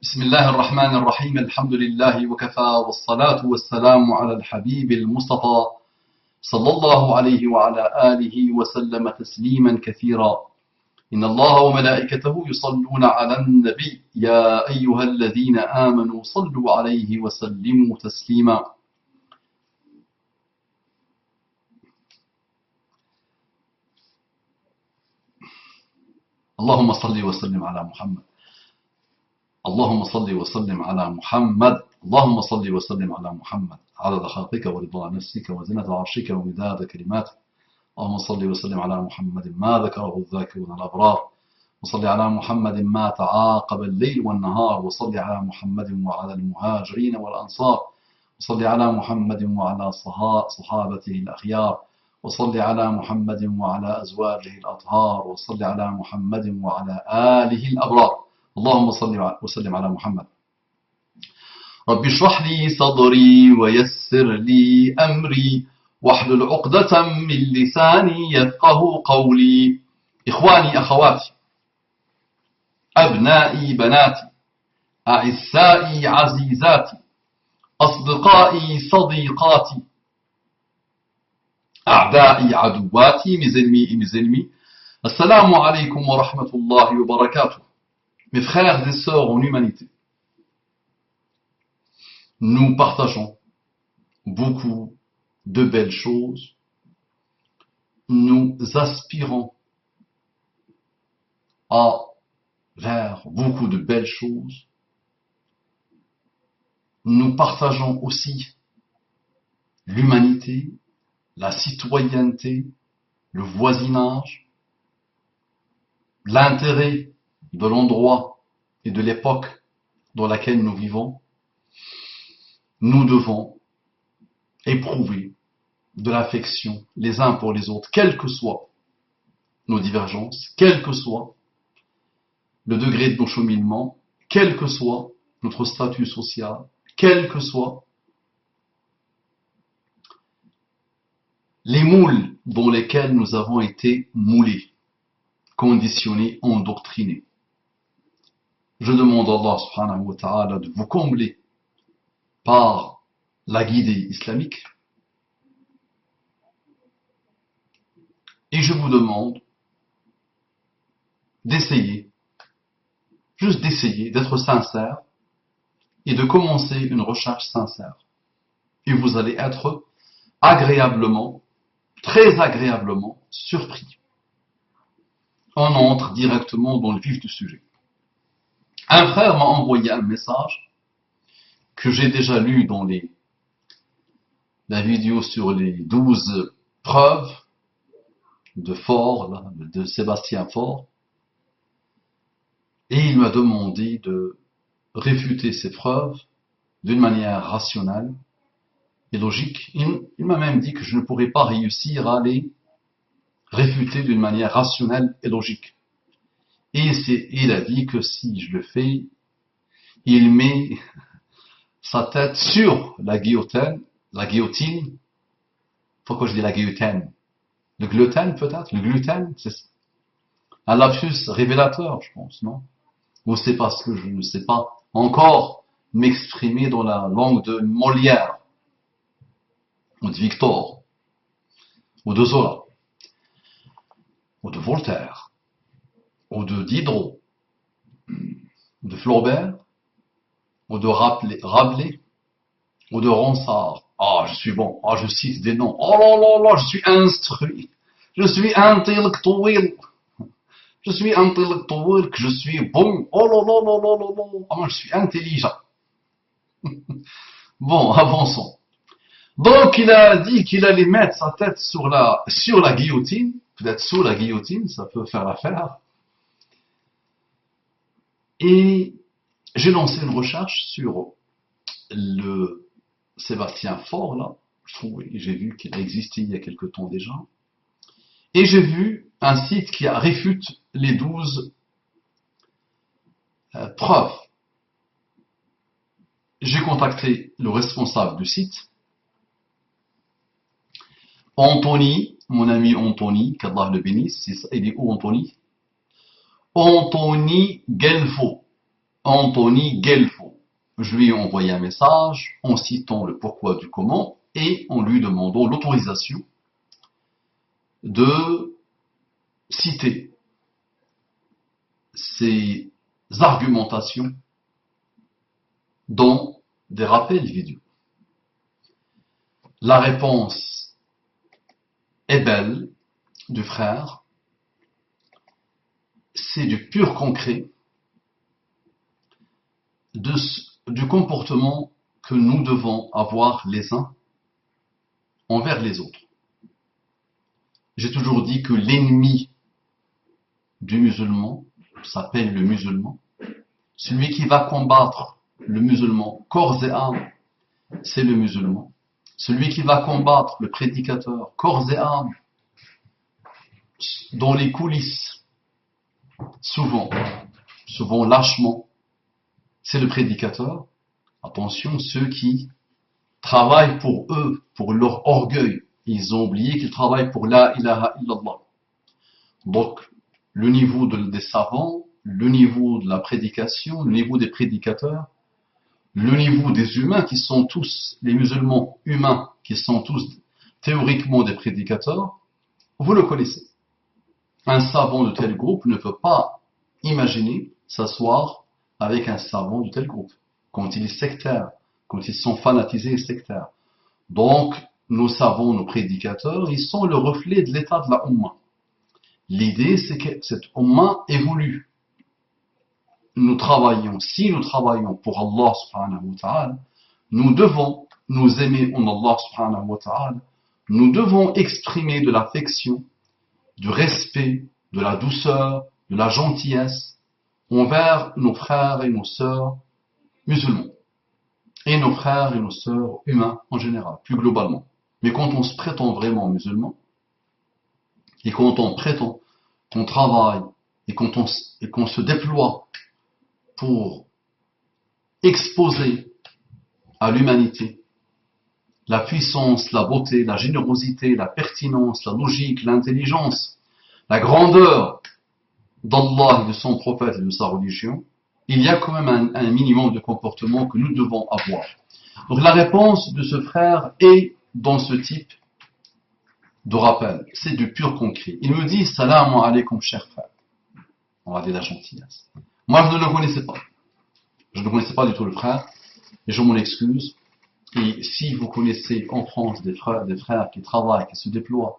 بسم الله الرحمن الرحيم الحمد لله وكفى والصلاة والسلام على الحبيب المصطفى صلى الله عليه وعلى آله وسلم تسليما كثيرا إن الله وملائكته يصلون على النبي يا أيها الذين آمنوا صلوا عليه وسلموا تسليما اللهم صل وسلم على محمد اللهم صل وسلم على محمد اللهم صل وسلم على محمد عدد خلقك ورضا نفسك وزنة عرشك ومداد كلماتك اللهم صل وسلم على محمد ما ذكره الذاكرون الأبرار وصل على محمد ما تعاقب الليل والنهار وصل على محمد وعلى المهاجرين والأنصار وصل على محمد وعلى صحابته الأخيار وصل على محمد وعلى أزواجه الأطهار وصل على محمد وعلى آله الأبرار اللهم صل وسلم على محمد رب اشرح لي صدري ويسر لي أمري واحلل عقدة من لساني يفقه قولي إخواني أخواتي أبنائي بناتي أعزائي عزيزاتي أصدقائي صديقاتي أعدائي عدواتي mes ennemis et mes ennemis Assalamu alaikum wa rahmatullahi wa barakatuh. Mes frères et sœurs en humanité, nous partageons beaucoup de belles choses, nous aspirons vers beaucoup de belles choses, nous partageons aussi l'humanité, la citoyenneté, le voisinage, l'intérêt de l'endroit et de l'époque dans laquelle nous vivons. Nous devons éprouver de l'affection les uns pour les autres, quelles que soient nos divergences, quel que soit le degré de nos cheminements, quel que soit notre statut social, quel que soit les moules dans lesquels nous avons été moulés, conditionnés, endoctrinés. Je demande à Allah subhanahu wa ta'ala de vous combler par la guidée islamique et je vous demande d'essayer, juste d'essayer d'être sincère et de commencer une recherche sincère. Et vous allez être agréablement, très agréablement surpris. On entre directement dans le vif du sujet. Un frère m'a envoyé un message que j'ai déjà lu dans la vidéo sur les 12 preuves de Faure, de Sébastien Faure, et il m'a demandé de réfuter ces preuves d'une manière rationnelle et logique. Il m'a même dit que je ne pourrais pas réussir à les réfuter d'une manière rationnelle et logique. Et il a dit que si je le fais, il met sa tête sur la guillotine. Pourquoi je dis la guillotine? Le gluten peut-être? Le gluten, c'est un lapsus révélateur, je pense, non? Ou c'est parce que je ne sais pas encore m'exprimer dans la langue de Molière, ou de Victor, ou de Zola, ou de Voltaire, ou de Diderot, de Flaubert, ou de Rabelais, ou de Ronsard. Ah, je suis bon. Ah, je cite des noms. Oh là là là, je suis instruit. Je suis intellectuel. Je suis intellectuel, que je suis bon. Oh là là là là là là. Ah, moi, je suis intelligent. Bon, avançons. Donc, il a dit qu'il allait mettre sa tête sur la guillotine. Peut-être sous la guillotine, ça peut faire l'affaire. Et j'ai lancé une recherche sur le Sébastien Faure, là. J'ai vu qu'il a existé il y a quelque temps déjà. Et j'ai vu un site qui réfute les 12 preuves. J'ai contacté le responsable du site, Anthony, mon ami Anthony, qu'Allah le bénisse. Il est où Anthony? Anthony Guelfo. Anthony Guelfo. Je lui ai envoyé un message en citant le pourquoi du comment et en lui demandant l'autorisation de citer ses argumentations dans des rappels vidéo. La réponse est belle du frère. C'est du pur concret du comportement que nous devons avoir les uns envers les autres. J'ai toujours dit que l'ennemi du musulman s'appelle le musulman. Celui qui va combattre le musulman corps et âme, c'est le musulman. Celui qui va combattre le prédicateur corps et âme, dans les coulisses, souvent lâchement, c'est le prédicateur. Attention, ceux qui travaillent pour eux, pour leur orgueil, ils ont oublié qu'ils travaillent pour la ilaha illallah. Donc, le niveau des savants, le niveau de la prédication, le niveau des prédicateurs, le niveau des humains qui sont tous, les musulmans humains, qui sont tous théoriquement des prédicateurs, vous le connaissez. Un savant de tel groupe ne peut pas imaginer s'asseoir avec un savant de tel groupe, quand il est sectaire, quand ils sont fanatisés et sectaires. Donc, nos savants, nos prédicateurs, ils sont le reflet de l'état de la Ummah. L'idée, c'est que cette Ummah évolue. Si nous travaillons pour Allah subhanahu wa ta'ala, nous devons nous aimer en Allah subhanahu wa ta'ala, nous devons exprimer de l'affection, du respect, de la douceur, de la gentillesse envers nos frères et nos sœurs musulmans et nos frères et nos sœurs humains en général, plus globalement. Mais quand on se prétend vraiment musulman et quand on prétend qu'on travaille et qu'on se déploie pour exposer à l'humanité la puissance, la beauté, la générosité, la pertinence, la logique, l'intelligence, la grandeur d'Allah et de son prophète et de sa religion, il y a quand même un minimum de comportement que nous devons avoir. Donc la réponse de ce frère est dans ce type de rappel. C'est du pur concret. Il me dit « Salam alaykoum, cher frère ». On va dire la gentillesse. Moi, je ne le connaissais pas. Je ne connaissais pas du tout le frère, et je m'en excuse. Et si vous connaissez en France des frères qui travaillent, qui se déploient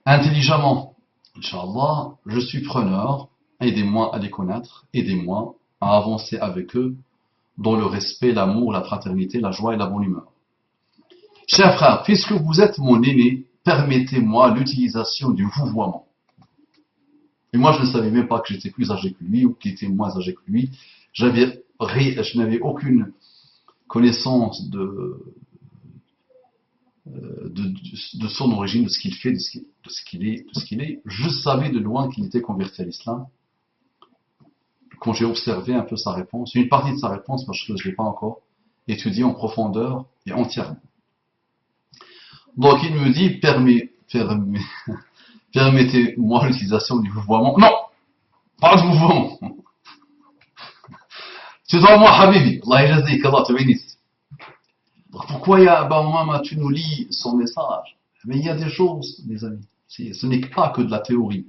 intelligemment, Inch'Allah, je suis preneur, aidez-moi à les connaître, aidez-moi à avancer avec eux dans le respect, l'amour, la fraternité, la joie et la bonne humeur. Chers frères, puisque vous êtes mon aîné, permettez-moi l'utilisation du vouvoiement. Et moi, je ne savais même pas que j'étais plus âgé que lui ou qu'il était moins âgé que lui. Je n'avais aucune connaissance de son origine, de ce qu'il fait, de ce qu'il est. Je savais de loin qu'il était converti à l'islam. Quand j'ai observé un peu sa réponse, une partie de sa réponse, parce que je ne l'ai pas encore étudiée en profondeur et entièrement. Donc il me dit, permettez-moi l'utilisation du vouvoiement. Non, pas de vouvoiement. Tu dois moi, Habibi, Allah yajazik, Allah te bénisse. Donc pourquoi tu nous lis son message? Mais il y a des choses, les amis. Ce n'est pas que de la théorie,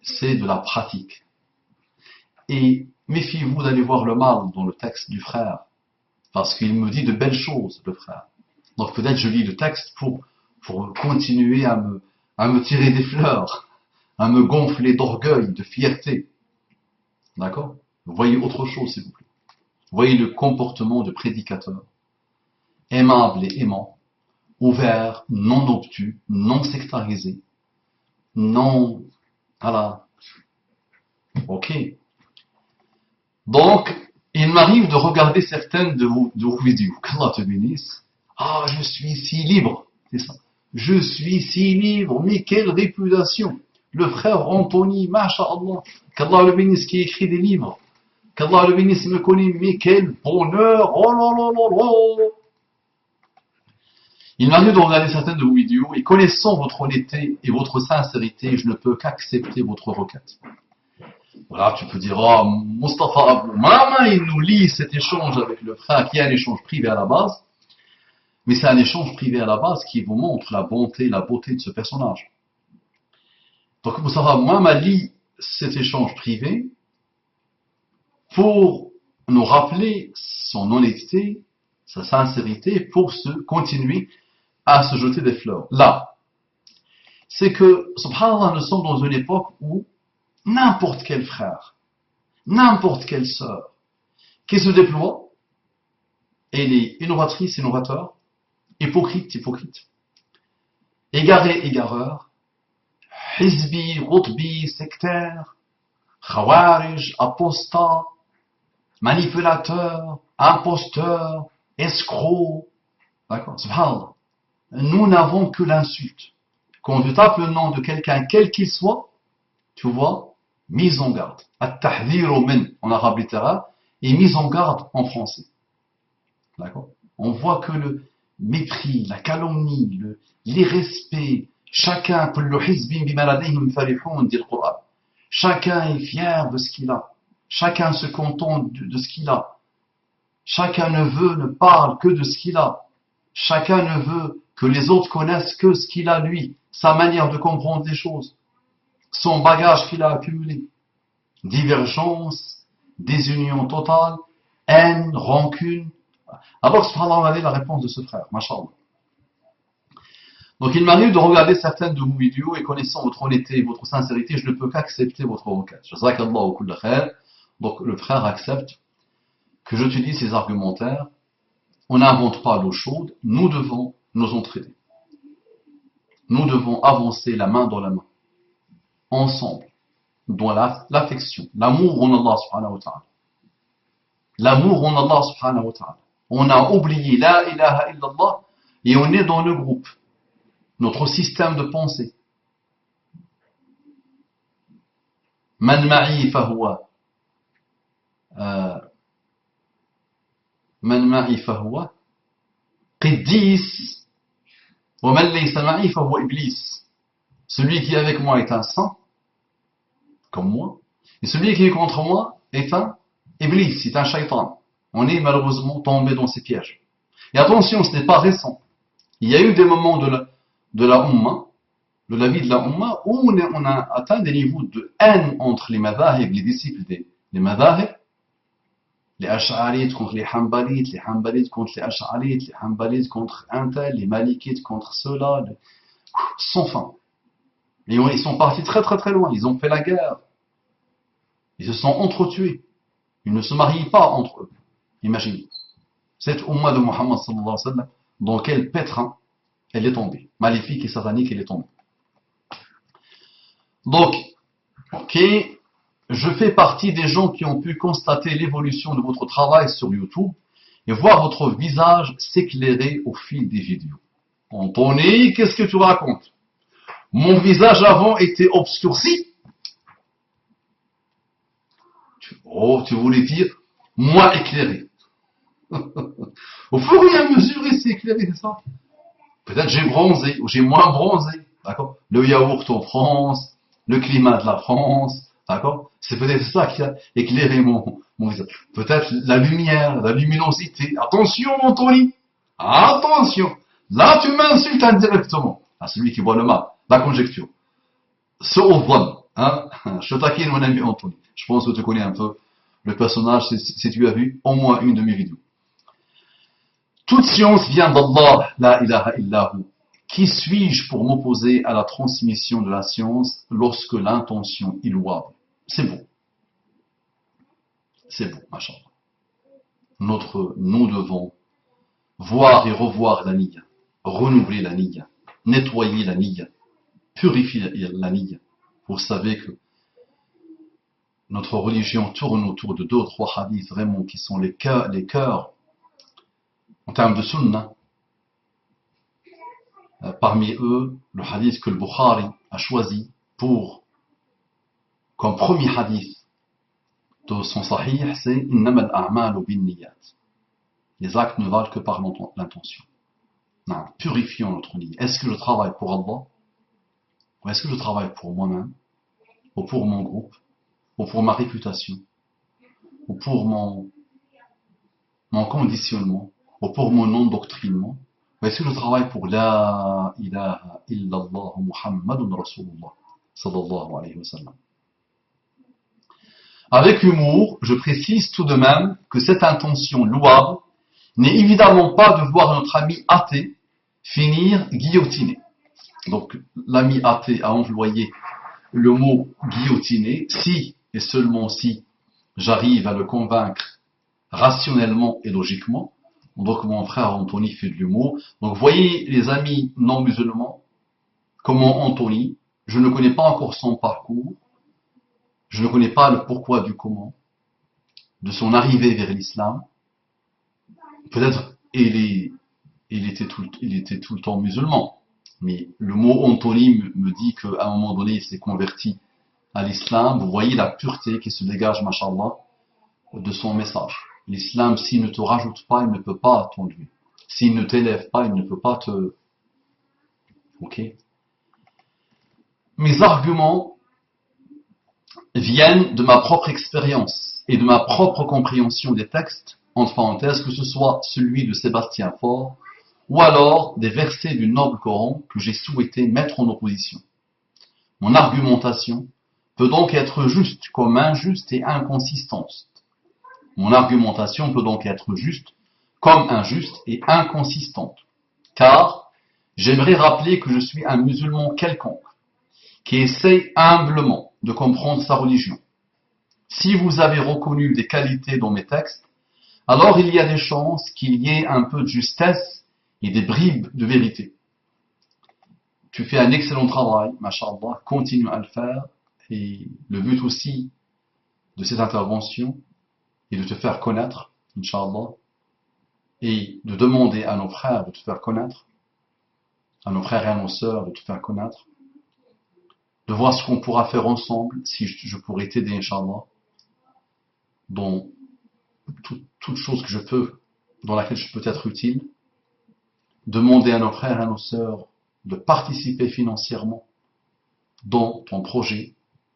c'est de la pratique. Et méfiez-vous d'aller voir le mal dans le texte du frère, parce qu'il me dit de belles choses, le frère. Donc peut-être je lis le texte pour continuer à me tirer des fleurs, à me gonfler d'orgueil, de fierté. D'accord? Voyez autre chose, s'il vous plaît. Voyez le comportement de prédicateur, aimable et aimant, ouvert, non obtus, non sectarisé, non... Voilà. Ok. Donc, il m'arrive de regarder certaines de vos vidéos. Qu'Allah te bénisse. Ah, je suis si libre. C'est ça. Je suis si libre. Mais quelle réputation. Le frère Anthony, masha'Allah. Qu'Allah le bénisse qui écrit des livres. Qu'Allah le bénisse me connaît. Mais quel bonheur. Oh là là là là. Il m'arrive de regarder certaines de vos vidéos et connaissant votre honnêteté et votre sincérité, je ne peux qu'accepter votre requête. Voilà, tu peux dire, oh, Mustafa Abou Mama, il nous lit cet échange avec le frère, qui est un échange privé à la base, mais c'est un échange privé à la base qui vous montre la bonté, la beauté de ce personnage. Donc Mustafa Abou Mama lit cet échange privé pour nous rappeler son honnêteté, sa sincérité, pour se continuer à se jeter des fleurs. Là, c'est que, subhanallah, nous sommes dans une époque où n'importe quel frère, n'importe quelle sœur qui se déploie, elle est innovatrice, innovateur, hypocrite, hypocrite, égaré, égareur, hizbi, routbi, sectaire, khawarij, apostat, manipulateur, imposteur, escroc, d'accord, subhanallah. Nous n'avons que l'insulte. Quand tu tapes le nom de quelqu'un, quel qu'il soit, tu vois, mise en garde. At-tahdhiru min en arabe littéraire et mise en garde en français. D'accord? On voit que le mépris, la calomnie, l'irrespect, chacun, kullu hizbin bima ladayhim farihun, dit le Coran. Chacun est fier de ce qu'il a. Chacun se contente de ce qu'il a. Chacun ne parle que de ce qu'il a. Chacun ne veut que les autres connaissent que ce qu'il a lui, sa manière de comprendre les choses, son bagage qu'il a accumulé. Divergence, désunion totale, haine, rancune. Alors, subhanallah, on avait la réponse de ce frère, mashallah. Donc, il m'arrive de regarder certaines de vos vidéos et connaissant votre honnêteté et votre sincérité, je ne peux qu'accepter votre requête. Jazakallahu kulla khair. Donc, le frère accepte que j'utilise ces argumentaires. On n'invente pas l'eau chaude, nous devons nous entraider. Nous devons avancer la main dans la main, ensemble, dans l'affection, l'amour en Allah subhanahu wa ta'ala. L'amour en Allah subhanahu wa ta'ala. On a oublié la ilaha illallah et on est dans le groupe, notre système de pensée. Man ma'i fahuwa man ma'i fahuwa qiddis wa man laysa ma'i fahuwa iblis. Celui qui est avec moi est un saint, comme moi, et celui qui est contre moi est un iblis, c'est un shaitan. On est malheureusement tombé dans ces pièges. Et attention, ce n'est pas récent. Il y a eu des moments de la Ummah, de la vie de la Ummah, où on a atteint des niveaux de haine entre les madhahib, les disciples des madhahib, les ash'arites contre les hanbalites contre les ash'arites, les hanbalites contre un tel, les malikites contre ceux-là, sans fin. Et ils sont partis très très très loin, ils ont fait la guerre. Ils se sont entretués. Ils ne se marient pas entre eux. Imaginez. Cette Ummah de Muhammad sallallahu alayhi wa sallam, dans quel pétrin elle est tombée. Maléfique et satanique, elle est tombée. Donc, ok, je fais partie des gens qui ont pu constater l'évolution de votre travail sur YouTube et voir votre visage s'éclairer au fil des vidéos. Anthony, qu'est-ce que tu racontes? Mon visage avant était obscurci. Oh, tu voulais dire moins éclairé. Au fur et à mesure, il s'est éclairé, c'est ça? Peut-être j'ai bronzé ou j'ai moins bronzé. D'accord? Le yaourt en France, le climat de la France. D'accord? C'est peut-être ça qui a éclairé mon visage. Peut-être la lumière, la luminosité. Attention, Anthony. Attention. Là, tu m'insultes indirectement. À celui qui voit le mal. La conjecture. Ce au vol. Hein? Je taquine mon ami Anthony. Je pense que tu connais un peu le personnage si tu as vu au moins une de mes vidéos. Toute science vient d'Allah, la ilaha illahu. Qui suis-je pour m'opposer à la transmission de la science lorsque l'intention est louable? C'est bon. C'est bon, machallah. Nous devons voir et revoir la niya, renouveler la niya, nettoyer la niya, purifier la niya. Vous savez que notre religion tourne autour de deux ou trois hadiths vraiment qui sont les cœurs en termes de sunnah. Parmi eux, le hadith que le Bukhari a choisi comme premier hadith de son sahih, c'est Innama al-a'malu bin-niyyat. Les actes ne valent que par l'intention. Purifions notre niyyah. Est-ce que je travaille pour Allah? Ou est-ce que je travaille pour moi-même? Ou pour mon groupe? ou pour ma réputation, ou pour mon conditionnement, ou pour mon endoctrinement, ou est-ce que je travaille pour la ilaha illallah Muhammadun Rasulullah sallallahu alayhi wa sallam. Avec humour, je précise tout de même que cette intention louable n'est évidemment pas de voir notre ami athée finir guillotiné. Donc l'ami athée a employé le mot guillotiner si et seulement si j'arrive à le convaincre rationnellement et logiquement. Donc mon frère Anthony fait de l'humour. Donc voyez les amis non musulmans, comment Anthony, je ne connais pas encore son parcours, je ne connais pas le pourquoi du comment, de son arrivée vers l'islam. Peut-être il était tout le temps musulman. Mais le mot Anthony me dit qu'à un moment donné, il s'est converti à l'islam. Vous voyez la pureté qui se dégage, mashallah, de son message. L'islam, s'il ne te rajoute pas, il ne peut pas t'enduire. S'il ne t'élève pas, il ne peut pas te... Ok? Mes arguments viennent de ma propre expérience et de ma propre compréhension des textes, entre parenthèses, que ce soit celui de Sébastien Faure, ou alors des versets du noble Coran que j'ai souhaité mettre en opposition. Mon argumentation peut donc être juste comme injuste et inconsistante. Mon argumentation peut donc être juste comme injuste et inconsistante. Car j'aimerais rappeler que je suis un musulman quelconque qui essaie humblement de comprendre sa religion. Si vous avez reconnu des qualités dans mes textes, alors il y a des chances qu'il y ait un peu de justesse et des bribes de vérité. Tu fais un excellent travail, mashallah, continue à le faire. Et le but aussi de cette intervention est de te faire connaître, inshallah, et de demander à nos frères de te faire connaître, à nos frères et à nos sœurs de te faire connaître, de voir ce qu'on pourra faire ensemble, si je pourrais t'aider, inshallah, dans toute chose que je peux, dans laquelle je peux être utile, demander à nos frères et à nos sœurs de participer financièrement dans ton projet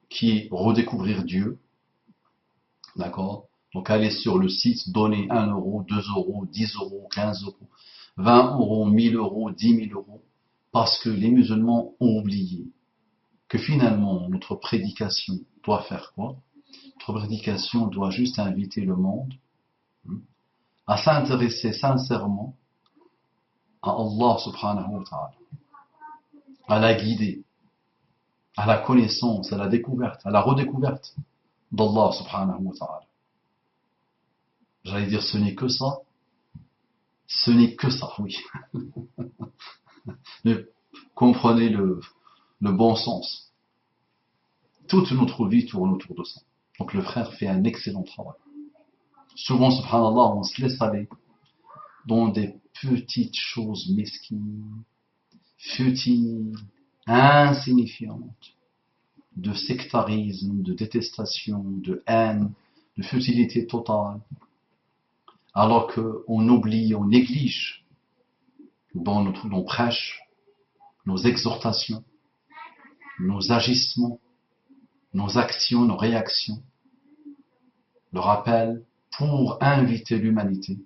qui est redécouvrir Dieu. D'accord? Donc allez sur le site, donnez 1 euro, 2 euros, 10 euros, 15 euros, 20 euros, 1000 euros, 10 000 euros, parce que les musulmans ont oublié que finalement notre prédication doit faire quoi? Notre prédication doit juste inviter le monde à s'intéresser sincèrement à Allah subhanahu wa ta'ala, à la guider, à la connaissance, à la découverte, à la redécouverte d'Allah subhanahu wa ta'ala. J'allais dire ce n'est que ça. Ce n'est que ça, oui. Mais comprenez le bon sens. Toute notre vie tourne autour de ça. Donc le frère fait un excellent travail. Souvent, subhanallah, on se laisse aller dans des petites choses mesquines, futiles, insignifiantes, de sectarisme, de détestation, de haine, de futilité totale, alors qu'on oublie, on néglige dans nos prêches, nos exhortations, nos agissements, nos actions, nos réactions, le rappel pour inviter l'humanité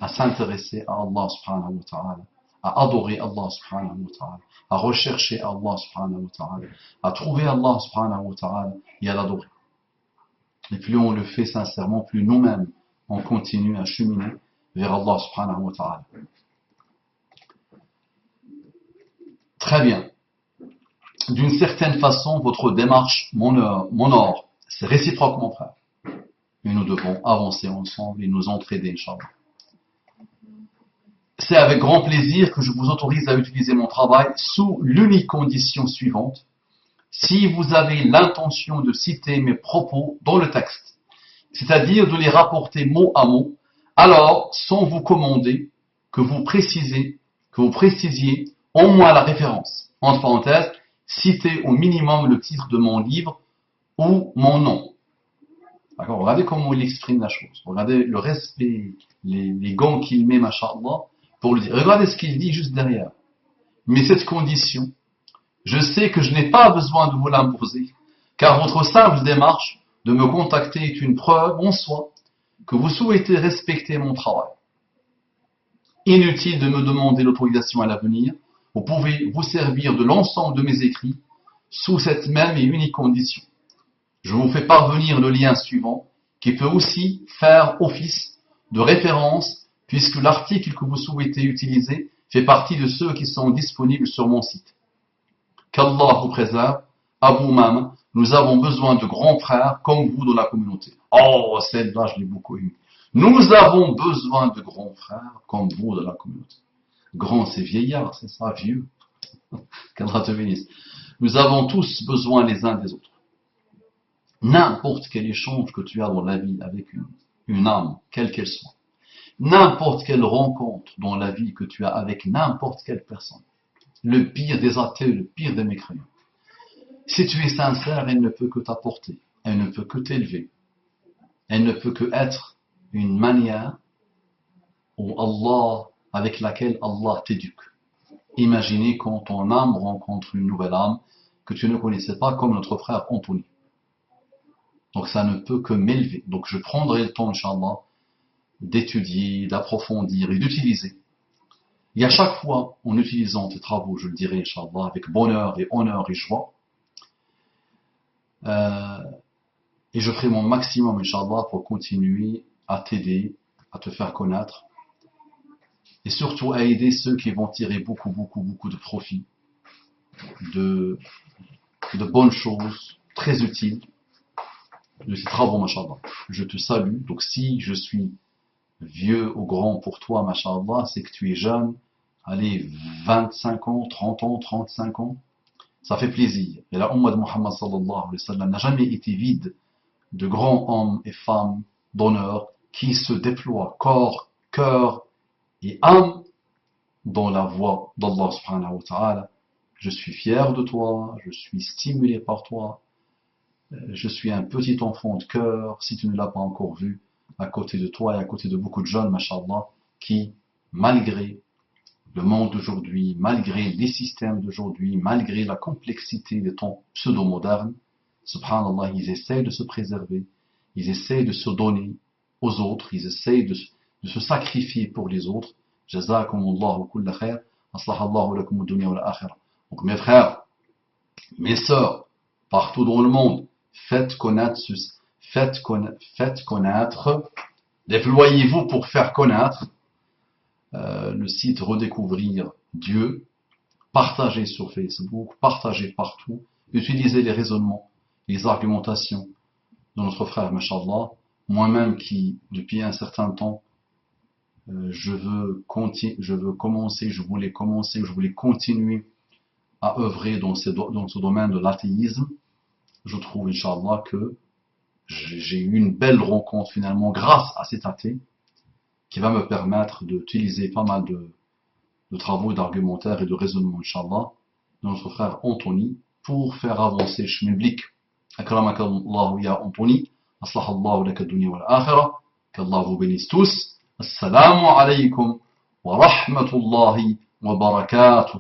à s'intéresser à Allah subhanahu wa ta'ala, à adorer Allah subhanahu wa ta'ala, à rechercher Allah subhanahu wa ta'ala, à trouver Allah subhanahu wa ta'ala et à l'adorer. Et plus on le fait sincèrement, plus nous-mêmes on continue à cheminer vers Allah subhanahu wa ta'ala. Très bien. D'une certaine façon, votre démarche m'honore. C'est réciproque, mon frère. Mais nous devons avancer ensemble et nous entraider, Inch'Allah. C'est avec grand plaisir que je vous autorise à utiliser mon travail sous l'unique condition suivante. Si vous avez l'intention de citer mes propos dans le texte, c'est-à-dire de les rapporter mot à mot, alors, sans vous commander, que vous précisiez au moins la référence. Entre parenthèses, citez au minimum le titre de mon livre ou mon nom. D'accord, regardez comment il exprime la chose. Regardez le respect, les gants qu'il met, mashallah, pour le dire. Regardez ce qu'il dit juste derrière. Mais cette condition, je sais que je n'ai pas besoin de vous l'imposer, car votre simple démarche de me contacter est une preuve en soi que vous souhaitez respecter mon travail. Inutile de me demander l'autorisation à l'avenir, vous pouvez vous servir de l'ensemble de mes écrits sous cette même et unique condition. Je vous fais parvenir le lien suivant, qui peut aussi faire office de référence, puisque l'article que vous souhaitez utiliser fait partie de ceux qui sont disponibles sur mon site. Qu'Allah vous préserve, à vous-même, nous avons besoin de grands frères comme vous dans la communauté. Oh, celle-là, je l'ai beaucoup aimée. Nous avons besoin de grands frères comme vous dans la communauté. Grand, c'est vieillard, c'est ça, vieux. Qu'Allah te bénisse. Nous avons tous besoin les uns des autres. N'importe quel échange que tu as dans la vie avec une âme, quelle qu'elle soit, n'importe quelle rencontre dans la vie que tu as avec n'importe quelle personne, le pire des athées, le pire des mécréants, si tu es sincère, elle ne peut que t'apporter, elle ne peut que t'élever, elle ne peut que être une manière avec laquelle Allah t'éduque. Imaginez quand ton âme rencontre une nouvelle âme que tu ne connaissais pas, comme notre frère Anthony. Donc ça ne peut que m'élever. Donc je prendrai le temps, Inch'Allah, d'étudier, d'approfondir et d'utiliser. Et à chaque fois, en utilisant tes travaux, je le dirai, Inch'Allah, avec bonheur et honneur et joie, et je ferai mon maximum, Inch'Allah, pour continuer à t'aider, à te faire connaître, et surtout à aider ceux qui vont tirer beaucoup de profit, de bonnes choses, très utiles, de ces travaux, Masha'Allah. Je te salue. Donc si je suis vieux ou grand pour toi, Masha'Allah, c'est que tu es jeune, allez, 25 ans, 30 ans, 35 ans, ça fait plaisir. Et la Ummah de Muhammad sallallahu alayhi wa sallam n'a jamais été vide de grands hommes et femmes d'honneur qui se déploient corps, cœur et âme dans la voie d'Allah subhanahu wa ta'ala. Je suis fier de toi, je suis stimulé par toi, je suis un petit enfant de cœur, si tu ne l'as pas encore vu, à côté de toi et à côté de beaucoup de jeunes, mashallah, qui, malgré le monde d'aujourd'hui, malgré les systèmes d'aujourd'hui, malgré la complexité des temps pseudo-modernes, subhanallah, ils essayent de se préserver, ils essayent de se donner aux autres, ils essayent de se sacrifier pour les autres. Jazakumullahu kulla khair, aslahallahu lakum ad-dunya wal akhirah. Donc mes frères, mes sœurs, partout dans le monde, faites connaître, déployez-vous pour faire connaître le site Redécouvrir Dieu, partagez sur Facebook, partagez partout, utilisez les raisonnements, les argumentations de notre frère, mashallah. Moi-même qui, depuis un certain temps, je voulais continuer à œuvrer dans ce domaine de l'athéisme. Je trouve, Inch'Allah, que j'ai eu une belle rencontre finalement grâce à cet athée qui va me permettre d'utiliser pas mal de travaux, d'argumentaires et de raisonnements, Inch'Allah, de notre frère Anthony pour faire avancer Shmiblik. Akramakallahu ya Anthony, aslahallahu laka dunya wal akhirah, qu'Allah vous bénisse tous. Assalamu alaykum wa rahmatullahi wa barakatuh.